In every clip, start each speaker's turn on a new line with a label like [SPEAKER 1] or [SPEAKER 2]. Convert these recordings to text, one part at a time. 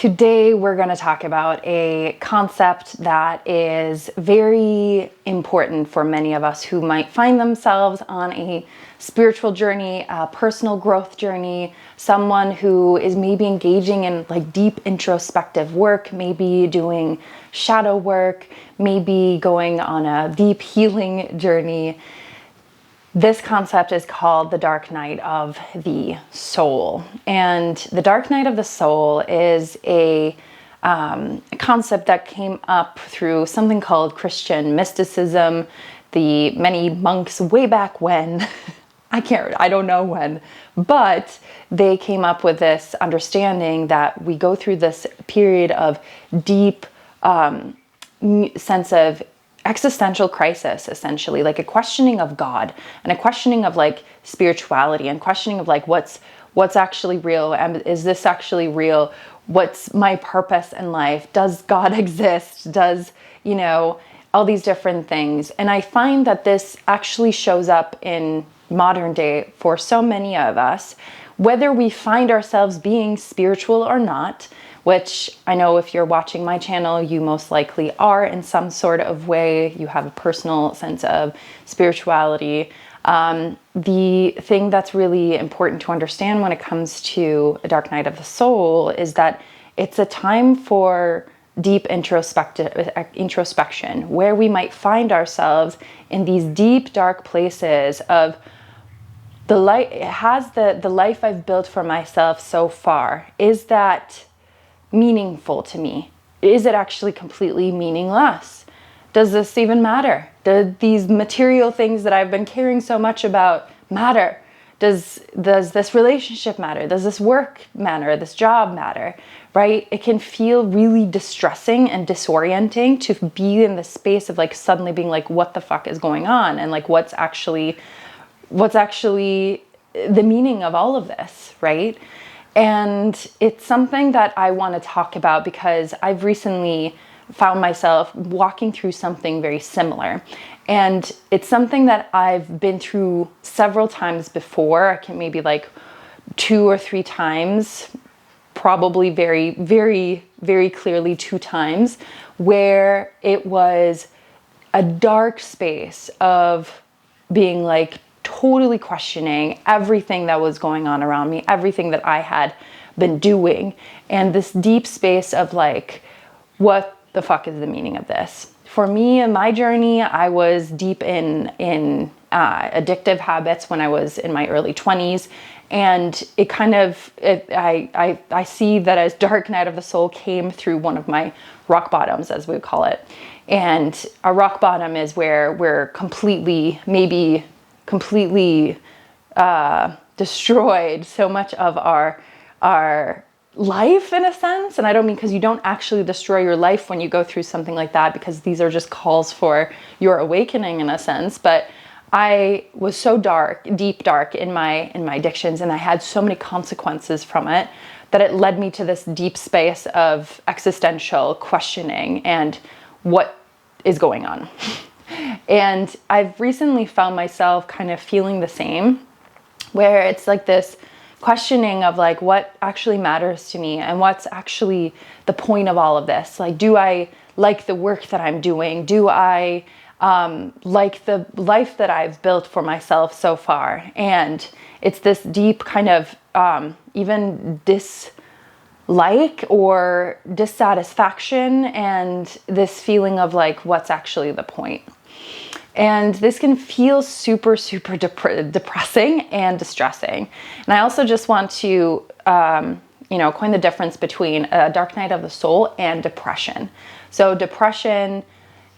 [SPEAKER 1] Today we're going to talk about a concept that is very important for many of us who might find themselves on a spiritual journey, a personal growth journey, someone who is maybe engaging in like deep introspective work, maybe doing shadow work, maybe going on a deep healing journey. This concept is called the dark night of the soul. And the dark night of the soul is a concept that came up through something called Christian mysticism. The many monks way back when, I don't know when, but they came up with this understanding that we go through this period of deep sense of existential crisis, essentially, like a questioning of God and a questioning of like spirituality and questioning of like what's actually real, and is this actually real? What's my purpose in life? Does God exist? Does, all these different things. And I find that this actually shows up in modern day for so many of us, whether we find ourselves being spiritual or not, which I know if you're watching my channel, you most likely are in some sort of way. You have a personal sense of spirituality. The thing that's really important to understand when it comes to a dark night of the soul is that it's a time for deep introspection, where we might find ourselves in these deep, dark places of the life I've built for myself so far. Is that meaningful to me? Is it actually completely meaningless? Does this even matter? Do these material things that I've been caring so much about matter? Does this relationship matter? Does this work matter? This job matter? Right? It can feel really distressing and disorienting to be in the space of like suddenly being like, what the fuck is going on? And like, what's actually the meaning of all of this, right? And it's something that I want to talk about because I've recently found myself walking through something very similar. And it's something that I've been through several times before. I can maybe like 2 or 3 times, probably very, very, very clearly 2 times, where it was a dark space of being like totally questioning everything that was going on around me, everything that I had been doing, and this deep space of like, what the fuck is the meaning of this? For me, in my journey, I was deep in addictive habits when I was in my early 20s, and I see that as dark night of the soul came through one of my rock bottoms, as we would call it. And a rock bottom is where we're completely destroyed so much of our life, in a sense. And I don't mean, because you don't actually destroy your life when you go through something like that, because these are just calls for your awakening in a sense. But I was so deep dark in my addictions, and I had so many consequences from it, that it led me to this deep space of existential questioning and what is going on. And I've recently found myself kind of feeling the same, where it's like this questioning of like, what actually matters to me and what's actually the point of all of this? Like, do I like the work that I'm doing? Do I like the life that I've built for myself so far? And it's this deep kind of even dislike or dissatisfaction, and this feeling of like, what's actually the point? And this can feel super, super depressing and distressing. And I also just want to, coin the difference between a dark night of the soul and depression. So depression,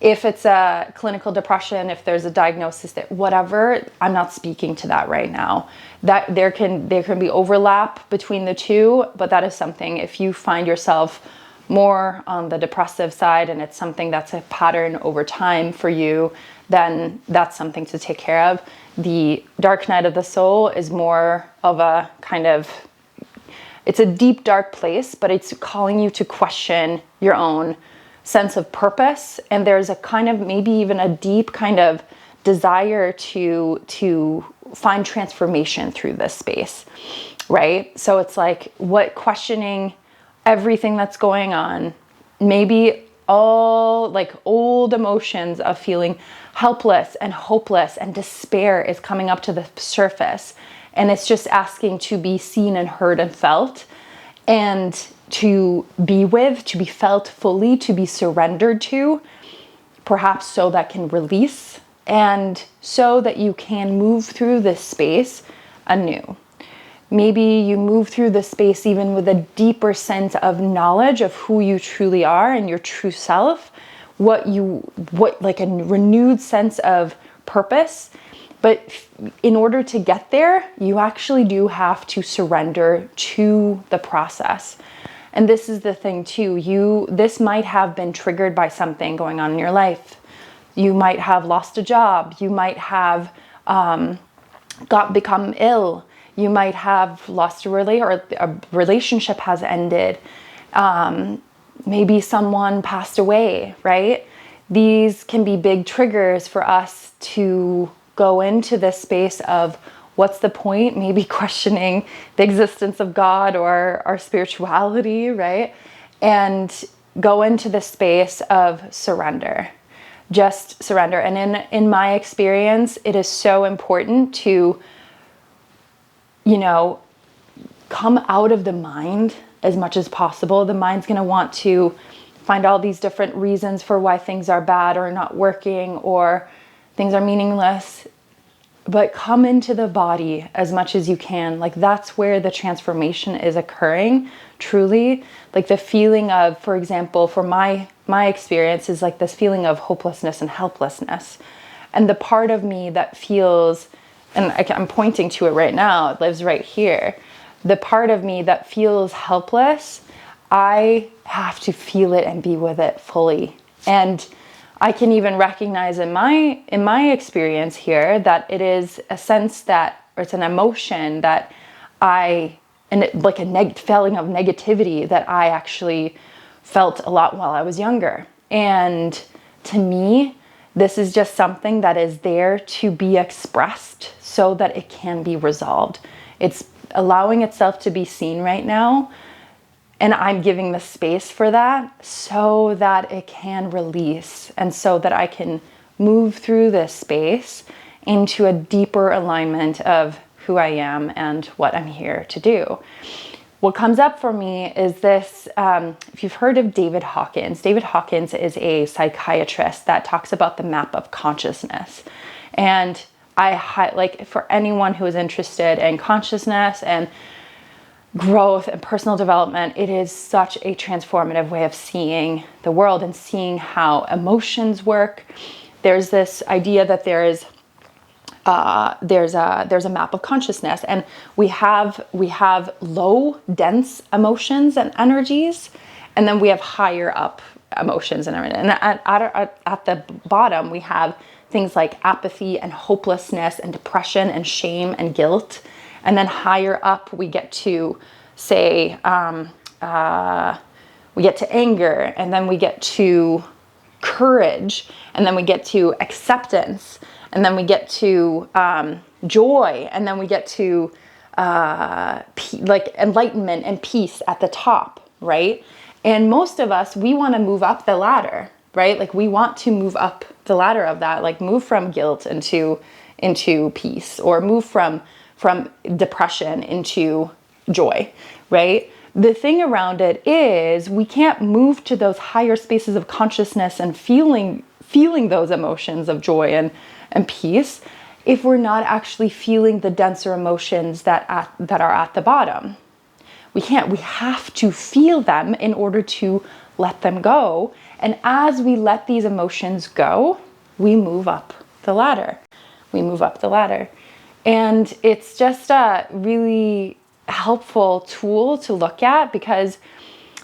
[SPEAKER 1] if it's a clinical depression, if there's a diagnosis, that whatever, I'm not speaking to that right now. That there can be overlap between the two, but that is something, if you find yourself more on the depressive side and it's something that's a pattern over time for you, then that's something to take care of. The dark night of the soul is more of a kind of, it's a deep, dark place, but it's calling you to question your own sense of purpose. And there's a kind of, maybe even a deep kind of desire to find transformation through this space, right? So it's like, what questioning everything that's going on. Maybe all like old emotions of feeling helpless and hopeless and despair is coming up to the surface. And it's just asking to be seen and heard and felt, and to be with, to be felt fully, to be surrendered to, perhaps so that can release, and so that you can move through this space anew. Maybe you move through this space even with a deeper sense of knowledge of who you truly are and your true self, what like a renewed sense of purpose. But in order to get there, you actually do have to surrender to the process. And this is the thing too, this might have been triggered by something going on in your life. You might have lost a job. You might have become ill. You might have lost or a relationship has ended. Maybe someone passed away, right? These can be big triggers for us to go into this space of what's the point? Maybe questioning the existence of God or our spirituality, right? And go into the space of surrender. Just surrender. And in my experience, it is so important to, come out of the mind as much as possible. The mind's going to want to find all these different reasons for why things are bad or not working or things are meaningless. But come into the body as much as you can. Like, that's where the transformation is occurring, truly. Like the feeling of, for example, for my experience is like this feeling of hopelessness and helplessness. And the part of me that feels, and I'm pointing to it right now, it lives right here. The part of me that feels helpless, I have to feel it and be with it fully. And I can even recognize in my experience here that it is a sense that, or it's an emotion that feeling of negativity that I actually felt a lot while I was younger. And to me, this is just something that is there to be expressed so that it can be resolved. It's allowing itself to be seen right now. And I'm giving the space for that so that it can release and so that I can move through this space into a deeper alignment of who I am and what I'm here to do. What comes up for me is this, if you've heard of David Hawkins is a psychiatrist that talks about the map of consciousness. And for anyone who is interested in consciousness and growth and personal development, it is such a transformative way of seeing the world and seeing how emotions work. There's this idea that there's a map of consciousness, and we have low, dense emotions and energies, and then we have higher up emotions and everything. And at the bottom, we have things like apathy and hopelessness and depression and shame and guilt. And then higher up, we get to, say, we get to anger, and then we get to courage, and then we get to acceptance, and then we get to joy, and then we get to enlightenment and peace at the top, right? And most of us, we want to move up the ladder, right? Like, we want to move up the ladder of that, like move from guilt into peace, or move from depression into joy, right? The thing around it is we can't move to those higher spaces of consciousness and feeling those emotions of joy and peace if we're not actually feeling the denser emotions that are at the bottom. We can't. We have to feel them in order to let them go. And as we let these emotions go, we move up the ladder. And it's just a really helpful tool to look at, because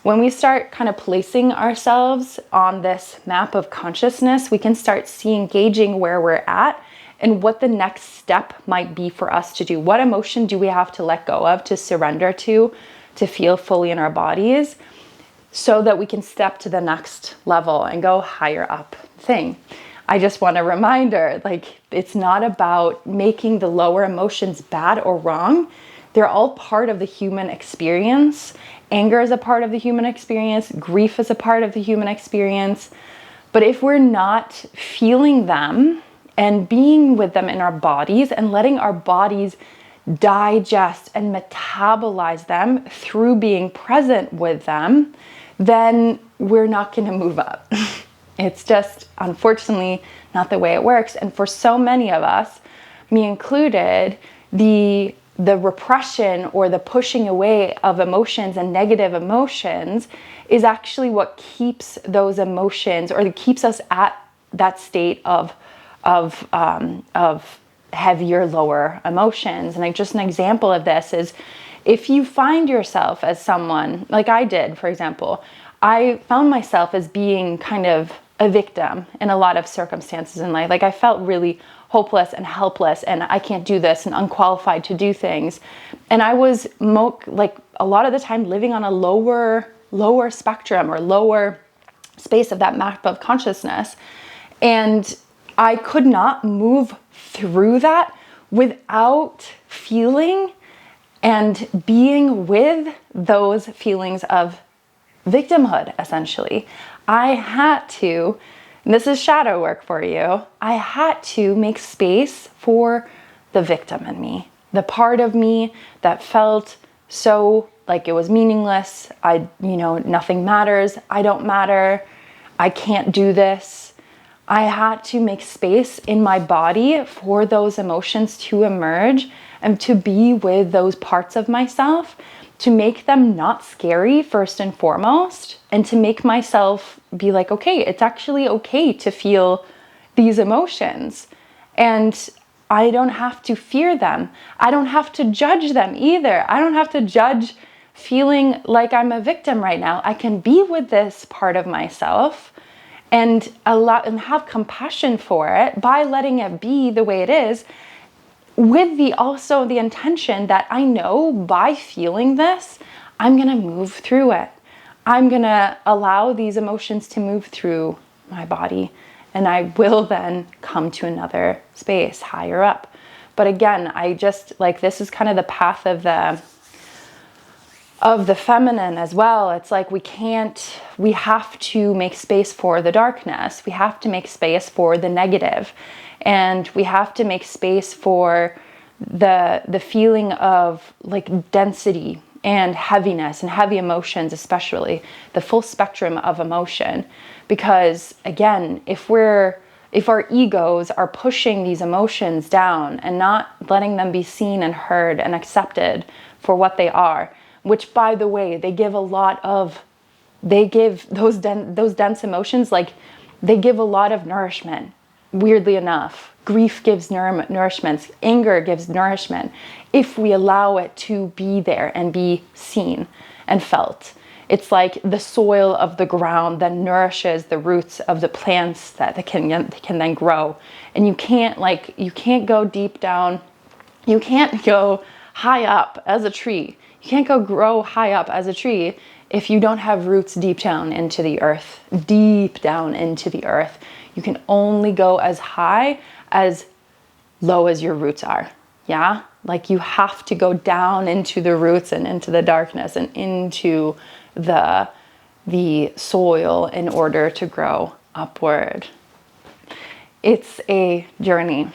[SPEAKER 1] when we start kind of placing ourselves on this map of consciousness, we can start gauging where we're at and what the next step might be for us to do. What emotion do we have to let go of, to surrender to feel fully in our bodies, so that we can step to the next level and go higher up thing. I just want a reminder, like, it's not about making the lower emotions bad or wrong. They're all part of the human experience. Anger is a part of the human experience. Grief is a part of the human experience. But if we're not feeling them and being with them in our bodies and letting our bodies digest and metabolize them through being present with them, then we're not going to move up. It's just, unfortunately, not the way it works. And for so many of us, me included, the repression or the pushing away of emotions and negative emotions is actually what keeps those emotions, or keeps us at that state of heavier, lower emotions. And just an example of this is, if you find yourself as someone, like I did, for example, I found myself as being kind of a victim in a lot of circumstances in life. Like I felt really hopeless and helpless, and I can't do this, and unqualified to do things. And I was like a lot of the time living on a lower spectrum or lower space of that map of consciousness. And I could not move through that without feeling and being with those feelings of victimhood, essentially. I had to, and this is shadow work for you, I had to make space for the victim in me, the part of me that felt so like it was meaningless. Nothing matters. I don't matter. I can't do this. I had to make space in my body for those emotions to emerge and to be with those parts of myself, to make them not scary first and foremost, and to make myself be like, okay, it's actually okay to feel these emotions. And I don't have to fear them. I don't have to judge them either. I don't have to judge feeling like I'm a victim right now. I can be with this part of myself and allow and have compassion for it by letting it be the way it is, with also the intention that I know by feeling this, I'm going to move through it. I'm going to allow these emotions to move through my body, and I will then come to another space higher up. But again, I just like, this is kind of the path of the feminine as well. It's like we have to make space for the darkness. We have to make space for the negative. And we have to make space for the feeling of like density and heaviness and heavy emotions, especially the full spectrum of emotion. Because again, if our egos are pushing these emotions down and not letting them be seen and heard and accepted for what they are, which by the way, they give those dense emotions, like they give a lot of nourishment. Weirdly enough, grief gives nourishment, anger gives nourishment, if we allow it to be there and be seen and felt. It's like the soil of the ground that nourishes the roots of the plants that can then grow. And you can't go deep down. You can't go high up as a tree. You can't go grow high up as a tree if you don't have roots deep down into the earth. Deep down into the earth. You can only go as high as low as your roots are. Yeah? Like you have to go down into the roots and into the darkness and into the soil in order to grow upward. It's a journey.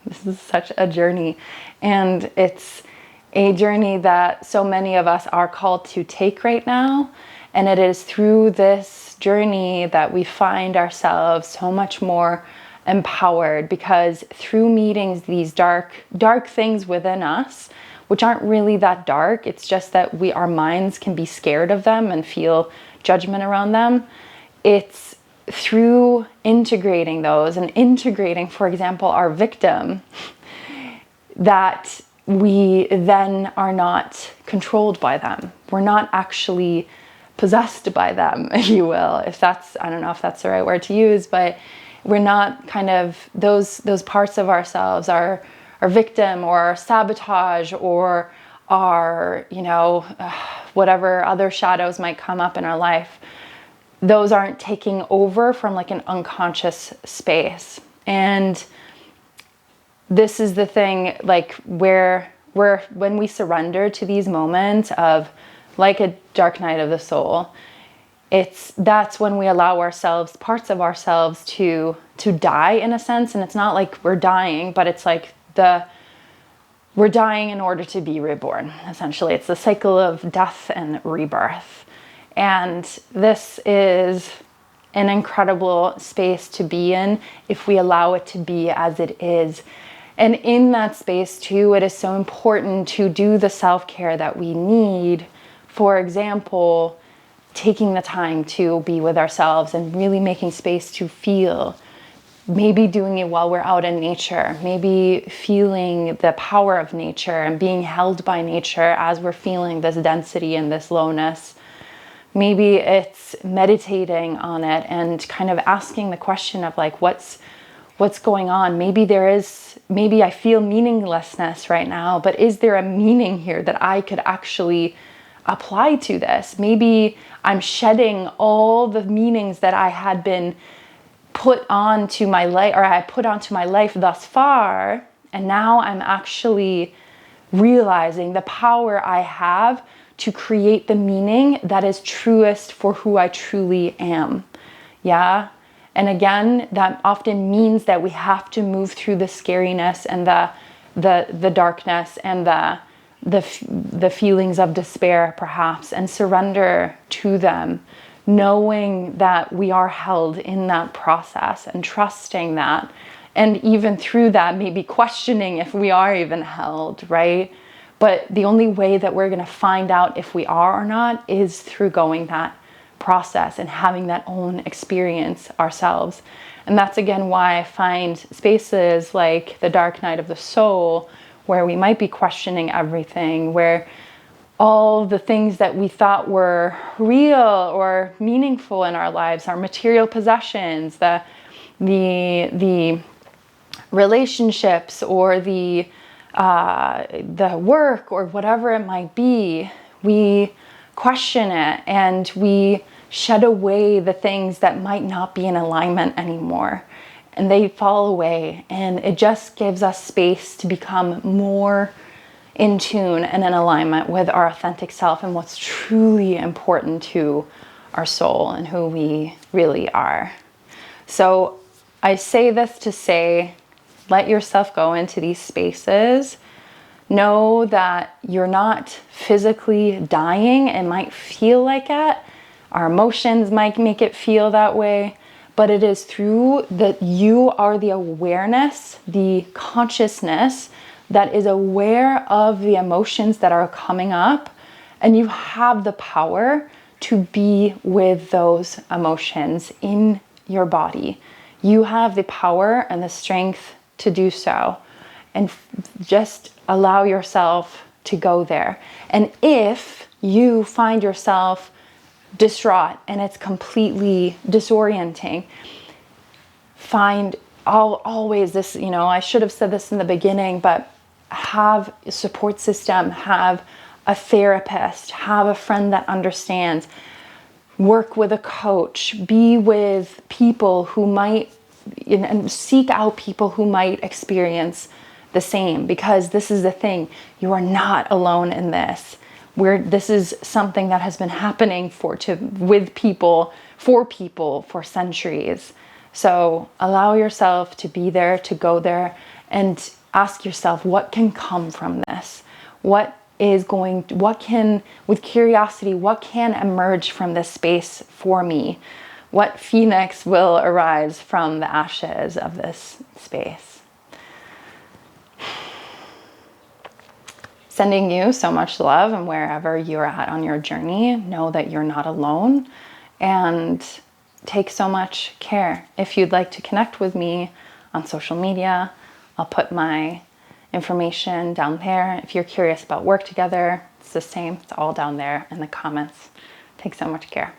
[SPEAKER 1] This is such a journey. And it's a journey that so many of us are called to take right now. And it is through this journey that we find ourselves so much more empowered, because through meeting these dark things within us, which aren't really that dark, it's just that our minds can be scared of them and feel judgment around them. It's through integrating those and integrating, for example, our victim, that we then are not controlled by them. We're not actually possessed by them, if you will. I don't know if that's the right word to use, but we're not kind of those parts of ourselves, our victim or our sabotage or our, whatever other shadows might come up in our life. Those aren't taking over from like an unconscious space. And this is the thing, like where when we surrender to these moments of, like a dark night of the soul, that's when we allow ourselves, parts of ourselves to die in a sense. And it's not like we're dying, but it's like we're dying in order to be reborn. Essentially, it's the cycle of death and rebirth. And this is an incredible space to be in if we allow it to be as it is. And in that space too, it is so important to do the self-care that we need. For example, taking the time to be with ourselves and really making space to feel. Maybe doing it while we're out in nature, maybe feeling the power of nature and being held by nature as we're feeling this density and this lowness. Maybe it's meditating on it and kind of asking the question of like, what's going on? Maybe I feel meaninglessness right now, but is there a meaning here that I could actually apply to this? Maybe I'm shedding all the meanings that I had been put onto my life, or I put onto my life thus far, and now I'm actually realizing the power I have to create the meaning that is truest for who I truly am. Yeah. And again, that often means that we have to move through the scariness and the darkness and the feelings of despair, perhaps, and surrender to them, knowing that we are held in that process and trusting that. And even through that, maybe questioning if we are even held, right? But the only way that we're going to find out if we are or not is through going that process and having that own experience ourselves. And that's again why I find spaces like the dark night of the soul, where we might be questioning everything, where all the things that we thought were real or meaningful in our lives, our material possessions, the relationships, or the work, or whatever it might be, we question it and we shed away the things that might not be in alignment anymore, and they fall away, and it just gives us space to become more in tune and in alignment with our authentic self and what's truly important to our soul and who we really are. So I say this to say, let yourself go into these spaces. Know that you're not physically dying. It might feel like it. Our emotions might make it feel that way. But it is through that you are the awareness, the consciousness that is aware of the emotions that are coming up. And you have the power to be with those emotions in your body. You have the power and the strength to do so. And just allow yourself to go there. And if you find yourself distraught and it's completely disorienting, always this, I should have said this in the beginning, but have a support system, have a therapist, have a friend that understands, work with a coach, be with people who might, and seek out people who might experience the same, because this is the thing, you are not alone in this. This is something that has been happening with people, for centuries. So allow yourself to be there, to go there, and ask yourself, what can come from this? With curiosity, what can emerge from this space for me? What phoenix will arise from the ashes of this space? Sending you so much love, and wherever you're at on your journey, know that you're not alone, and take so much care. If you'd like to connect with me on social media, I'll put my information down there. If you're curious about work together, it's the same. It's all down there in the comments. Take so much care.